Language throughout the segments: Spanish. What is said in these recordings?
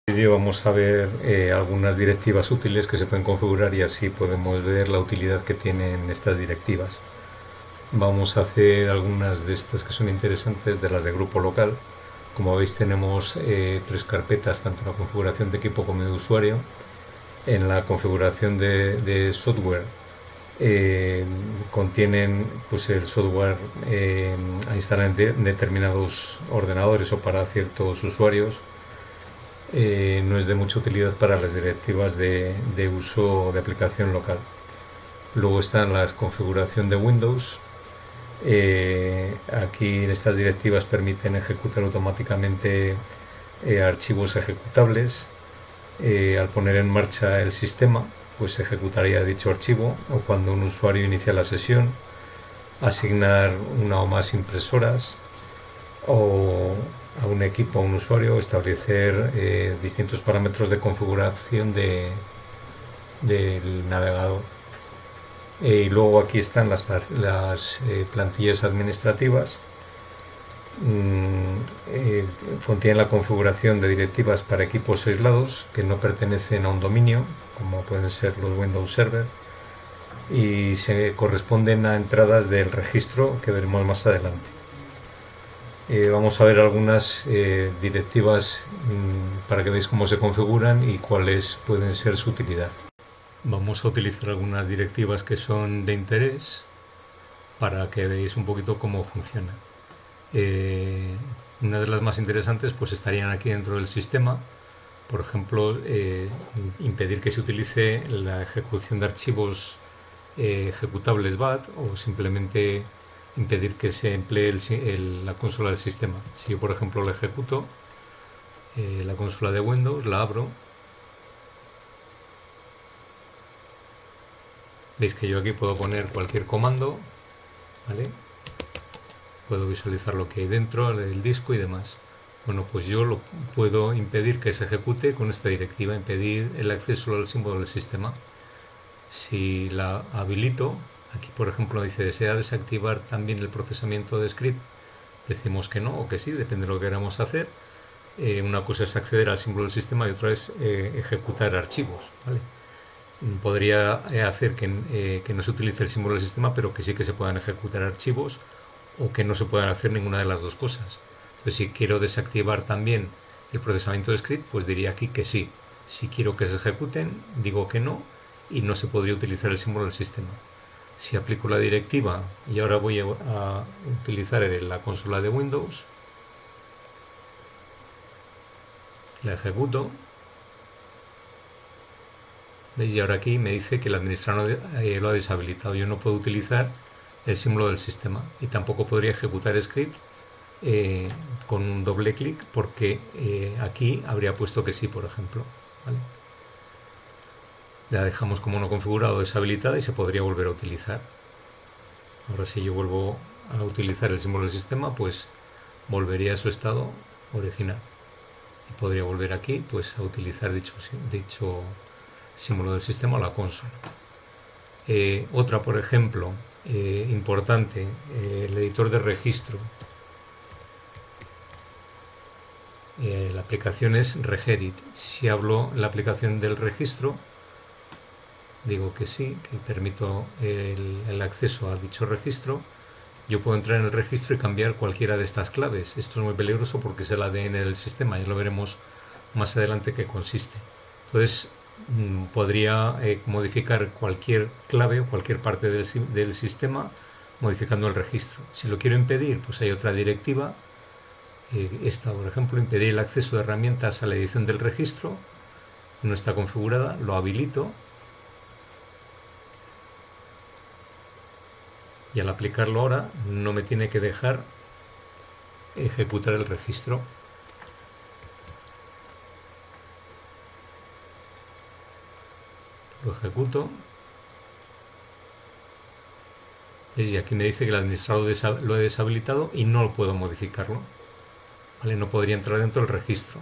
En este vídeo vamos a ver algunas directivas útiles que se pueden configurar y así podemos ver la utilidad que tienen estas directivas. Vamos a hacer algunas de estas que son interesantes de las de grupo local. Como veis tenemos tres carpetas, tanto en la configuración de equipo como de usuario. En la configuración de software contienen pues, el software a instalar en determinados ordenadores o para ciertos usuarios. No es de mucha utilidad para las directivas de uso de aplicación local. Luego están las configuración de Windows. Aquí estas directivas permiten ejecutar automáticamente archivos ejecutables. Al poner en marcha el sistema, pues se ejecutaría dicho archivo, o cuando un usuario inicia la sesión, asignar una o más impresoras, o a un equipo, a un usuario, establecer distintos parámetros de configuración del navegador. Y luego aquí están las plantillas administrativas. Contienen la configuración de directivas para equipos aislados que no pertenecen a un dominio, como pueden ser los Windows Server, y se corresponden a entradas del registro que veremos más adelante. Vamos a ver algunas directivas para que veáis cómo se configuran y cuáles pueden ser su utilidad. Vamos a utilizar algunas directivas que son de interés para que veáis un poquito cómo funciona. Una de las más interesantes pues estarían aquí dentro del sistema. Por ejemplo, impedir que se utilice la ejecución de archivos ejecutables BAT, o simplemente impedir que se emplee la consola del sistema. Si yo, por ejemplo, la ejecuto, la consola de Windows, la abro, veis que yo aquí puedo poner cualquier comando, ¿vale? Puedo visualizar lo que hay dentro del disco y demás. Bueno, pues yo lo puedo impedir que se ejecute con esta directiva, impedir el acceso al símbolo del sistema. Si la habilito, aquí por ejemplo dice desea desactivar también el procesamiento de script, decimos que no o que sí, depende de lo que queramos hacer. Una cosa es acceder al símbolo del sistema y otra es ejecutar archivos, ¿vale? Podría hacer que no se utilice el símbolo del sistema, pero que sí que se puedan ejecutar archivos, o que no se puedan hacer ninguna de las dos cosas. Entonces, si quiero desactivar también el procesamiento de script, pues diría aquí que sí. Si quiero que se ejecuten, digo que no, y no se podría utilizar el símbolo del sistema. Si aplico la directiva y ahora voy a utilizar la consola de Windows, la ejecuto, ¿veis? Y ahora aquí me dice que el administrador lo ha deshabilitado. Yo no puedo utilizar el símbolo del sistema y tampoco podría ejecutar script con un doble clic, porque aquí habría puesto que sí, por ejemplo, ¿vale? La dejamos como no configurado, deshabilitada, y se podría volver a utilizar. Ahora si yo vuelvo a utilizar el símbolo del sistema, pues volvería a su estado original y podría volver aquí pues a utilizar dicho símbolo del sistema o la consola. Otra, por ejemplo, importante, el editor de registro. La aplicación es Regedit. Si hablo la aplicación del registro, digo que sí, que permito el acceso a dicho registro, yo puedo entrar en el registro y cambiar cualquiera de estas claves. Esto es muy peligroso porque es el ADN del sistema, ya lo veremos más adelante qué consiste. Entonces podría modificar cualquier clave o cualquier parte del sistema modificando el registro. Si lo quiero impedir, pues hay otra directiva, esta por ejemplo, impedir el acceso de herramientas a la edición del registro. No está configurada, lo habilito, y al aplicarlo ahora no me tiene que dejar ejecutar el registro. Lo ejecuto, y aquí me dice que el administrador lo he deshabilitado y no puedo modificarlo, ¿vale? No podría entrar dentro del registro.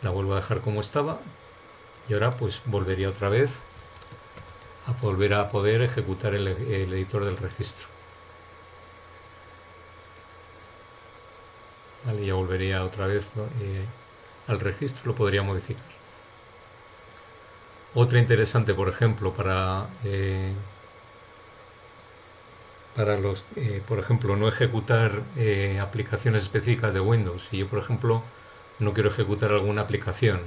La vuelvo a dejar como estaba y ahora pues volvería otra vez a volver a poder ejecutar el editor del registro. Vale, ya volvería otra vez al registro, lo podría modificar. Otra interesante, por ejemplo, para los, por ejemplo, no ejecutar aplicaciones específicas de Windows. Si yo, por ejemplo, no quiero ejecutar alguna aplicación,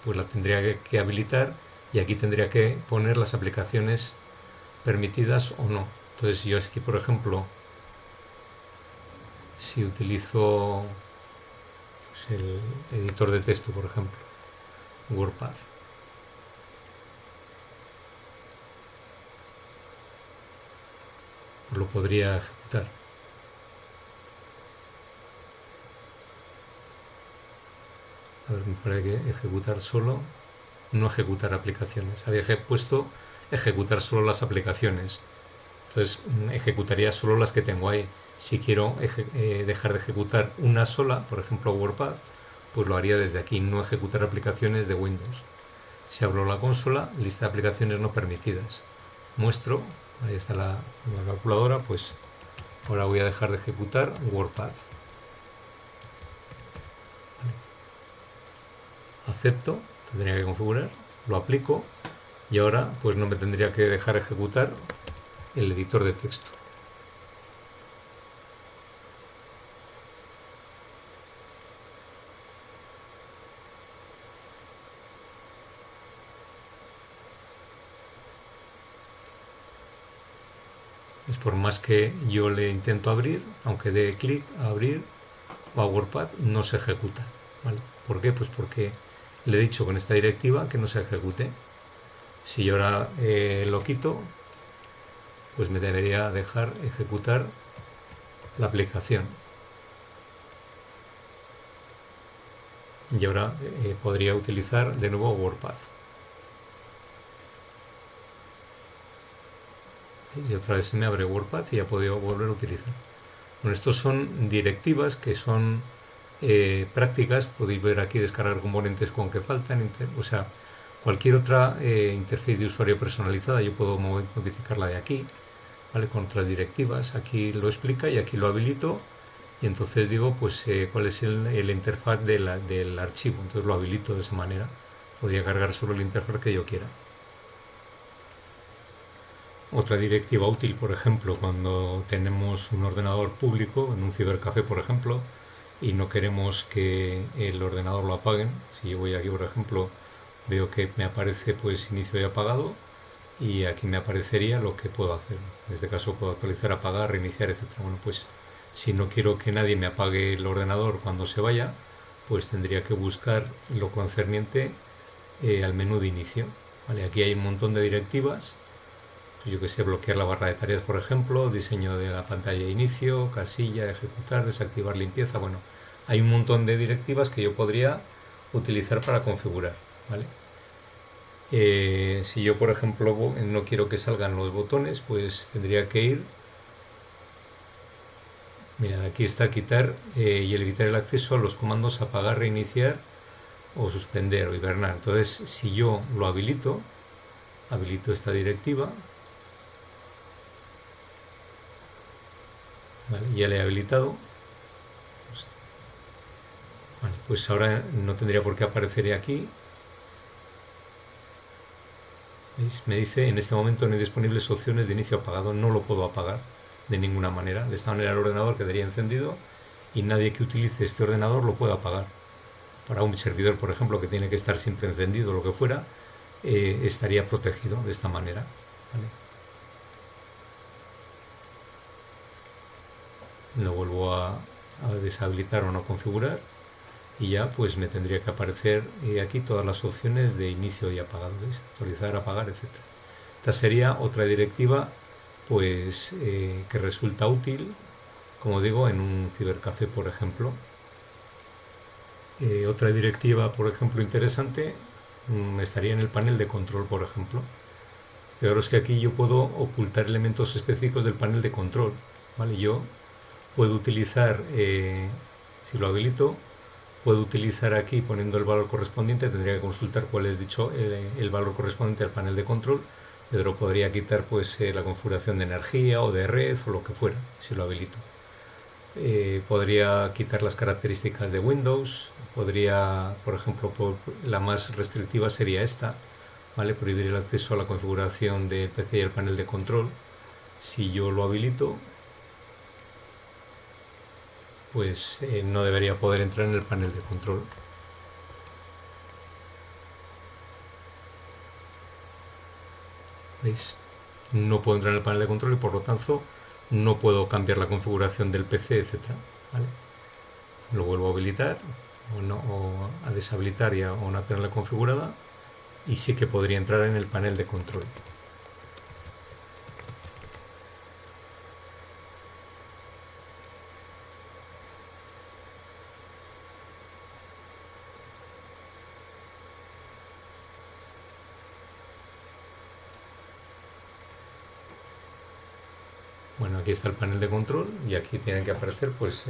pues la tendría que habilitar, y aquí tendría que poner las aplicaciones permitidas o no. Entonces, si yo aquí, por ejemplo, si utilizo pues, el editor de texto, por ejemplo, WordPad, pues lo podría ejecutar. A ver, me parece que ejecutar solo, no ejecutar aplicaciones. Había puesto ejecutar solo las aplicaciones. Entonces ejecutaría solo las que tengo ahí. Si quiero dejar de ejecutar una sola, por ejemplo WordPad, pues lo haría desde aquí, no ejecutar aplicaciones de Windows. Si abro la consola, lista de aplicaciones no permitidas. Muestro, ahí está la calculadora, pues ahora voy a dejar de ejecutar WordPad. Acepto, tendría que configurar, lo aplico y ahora pues no me tendría que dejar ejecutar el editor de texto. Es por más que yo le intento abrir, aunque dé clic a abrir o a WordPad, no se ejecuta. ¿Vale? ¿Por qué? Pues porque le he dicho con esta directiva que no se ejecute. Si yo ahora lo quito, pues me debería dejar ejecutar la aplicación. Y ahora podría utilizar de nuevo WordPad. Y otra vez se me abre WordPad y ya puedo volver a utilizar. Bueno, estos son directivas que son prácticas. Podéis ver aquí descargar componentes con que faltan, o sea, cualquier otra interfaz de usuario personalizada yo puedo modificarla de aquí, ¿vale? Con otras directivas. Aquí lo explica y aquí lo habilito, y entonces digo pues cuál es el interfaz del archivo, entonces lo habilito de esa manera. Podría cargar solo el interfaz que yo quiera. Otra directiva útil, por ejemplo, cuando tenemos un ordenador público, en un cibercafé, por ejemplo, y no queremos que el ordenador lo apaguen. Si yo voy aquí, por ejemplo, veo que me aparece pues inicio y apagado, y aquí me aparecería lo que puedo hacer. En este caso puedo actualizar, apagar, reiniciar, etc. Bueno, pues si no quiero que nadie me apague el ordenador cuando se vaya, pues tendría que buscar lo concerniente al menú de inicio. ¿Vale? Aquí hay un montón de directivas. Pues yo que sé, bloquear la barra de tareas, por ejemplo, diseño de la pantalla de inicio, casilla, ejecutar, desactivar limpieza. Bueno, hay un montón de directivas que yo podría utilizar para configurar, ¿vale? Si yo, por ejemplo, no quiero que salgan los botones, pues tendría que ir, mira, aquí está quitar y evitar el acceso a los comandos apagar, reiniciar o suspender o hibernar. Entonces, si yo lo habilito esta directiva, ¿vale? Ya le he habilitado. Vale, pues ahora no tendría por qué aparecer aquí. ¿Veis? Me dice en este momento no hay disponibles opciones de inicio apagado. No lo puedo apagar de ninguna manera. De esta manera el ordenador quedaría encendido y nadie que utilice este ordenador lo puede apagar. Para un servidor, por ejemplo, que tiene que estar siempre encendido o lo que fuera, estaría protegido de esta manera, ¿vale? Lo vuelvo a deshabilitar o no configurar y ya pues me tendría que aparecer aquí todas las opciones de inicio y apagado, ¿veis? Actualizar, apagar, etc. Esta sería otra directiva pues que resulta útil, como digo, en un cibercafé, por ejemplo. Otra directiva, por ejemplo, interesante estaría en el panel de control, por ejemplo. Fijaros que aquí yo puedo ocultar elementos específicos del panel de control, ¿vale? Yo puedo utilizar, si lo habilito, puedo utilizar aquí poniendo el valor correspondiente. Tendría que consultar cuál es dicho el valor correspondiente al panel de control, pero podría quitar pues la configuración de energía o de red o lo que fuera, si lo habilito. Podría quitar las características de Windows, podría, por ejemplo, la más restrictiva sería esta, ¿vale? Prohibir el acceso a la configuración del PC y el panel de control. Si yo lo habilito, pues no debería poder entrar en el panel de control. ¿Veis? No puedo entrar en el panel de control y por lo tanto no puedo cambiar la configuración del PC, etcétera, ¿vale? Lo vuelvo a habilitar o a deshabilitar o no tenerla configurada y sí que podría entrar en el panel de control. Bueno, aquí está el panel de control y aquí tienen que aparecer pues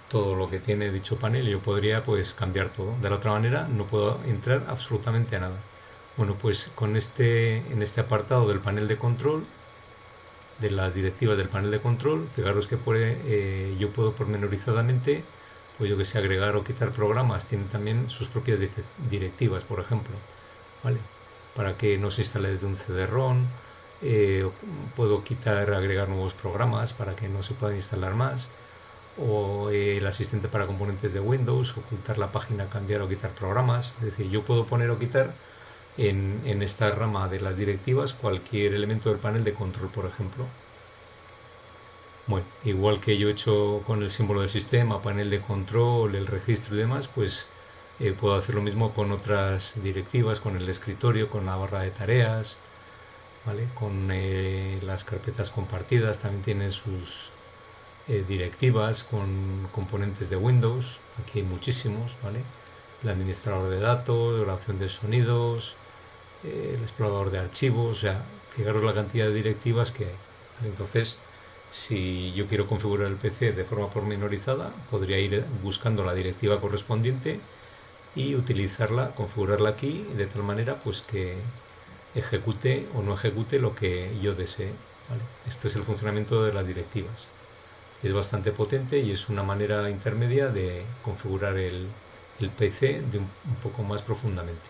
todo lo que tiene dicho panel y yo podría pues cambiar todo. De la otra manera no puedo entrar absolutamente a nada. Bueno, pues en este apartado del panel de control, de las directivas del panel de control, fijaros que yo puedo pormenorizadamente, pues yo que sé, agregar o quitar programas. Tienen también sus propias directivas, por ejemplo, ¿vale? Para que no se instale desde un CD-ROM. Puedo quitar, agregar nuevos programas para que no se puedan instalar más, o el asistente para componentes de Windows, ocultar la página, cambiar o quitar programas. Es decir, yo puedo poner o quitar en esta rama de las directivas cualquier elemento del panel de control, por ejemplo. Bueno, igual que yo he hecho con el símbolo del sistema, panel de control, el registro y demás, pues puedo hacer lo mismo con otras directivas, con el escritorio, con la barra de tareas, ¿vale? Con las carpetas compartidas también tienen sus directivas, con componentes de Windows, aquí hay muchísimos, ¿vale? El administrador de datos, la opción de sonidos, el explorador de archivos, o sea, fijaros la cantidad de directivas que hay, ¿vale? Entonces, si yo quiero configurar el PC de forma pormenorizada, podría ir buscando la directiva correspondiente y utilizarla, configurarla aquí de tal manera pues que ejecute o no ejecute lo que yo desee, ¿vale? Este es el funcionamiento de las directivas. Es bastante potente y es una manera intermedia de configurar el PC un poco más profundamente.